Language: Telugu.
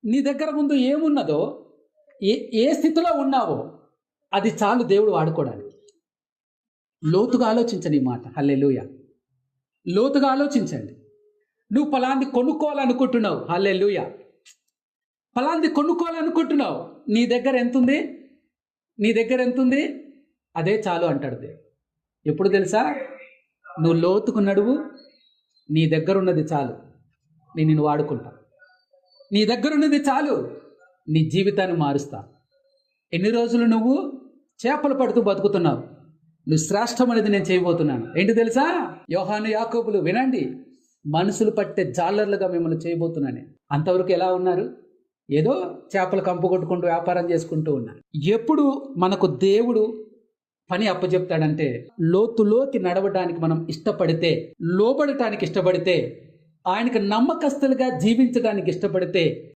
నీ దగ్గర ముందు ఏమున్నదో, ఏ ఏ స్థితిలో ఉన్నావో అది చాలు దేవుడు వాడుకోవడానికి. లోతుగా ఆలోచించండి ఈ మాట. హల్లెలూయా. లోతుగా ఆలోచించండి. నువ్వు ఫలాంది కొనుక్కోవాలనుకుంటున్నావు. హల్లెలూయా. ఫలాంది కొనుక్కోవాలనుకుంటున్నావు. నీ దగ్గర ఎంతుంది? నీ దగ్గర ఎంతుంది? అదే చాలు అంటాడు దేవుడు. ఎప్పుడు తెలుసా? నువ్వు లోతుకు నడువు, నీ దగ్గర ఉన్నది చాలు, నేను నిన్ను వాడుకుంటా. నీ దగ్గర ఉన్నది చాలు, నీ జీవితాన్ని మారుస్తా. ఎన్ని రోజులు నువ్వు చేపలు పడుతూ బతుకుతున్నావు? నువ్వు శ్రేష్టమైనది నేను చేయబోతున్నాను. ఏంటి తెలుసా? యోహాను యాకోబులు వినండి, మనుషులు పట్టే జాలర్లుగా మిమ్మల్ని చేయబోతున్నాను. అంతవరకు ఎలా ఉన్నారు? ఏదో చేపలు కంపు కొట్టుకుంటూ వ్యాపారం చేసుకుంటూ ఉన్నారు. ఎప్పుడు మనకు దేవుడు పని అప్పచెప్తాడంటే, లోతులోకి నడవడానికి మనం ఇష్టపడితే, లోబడటానికి ఇష్టపడితే, ఆయనకు నమ్మకస్తులుగా జీవించడానికి ఇష్టపడితే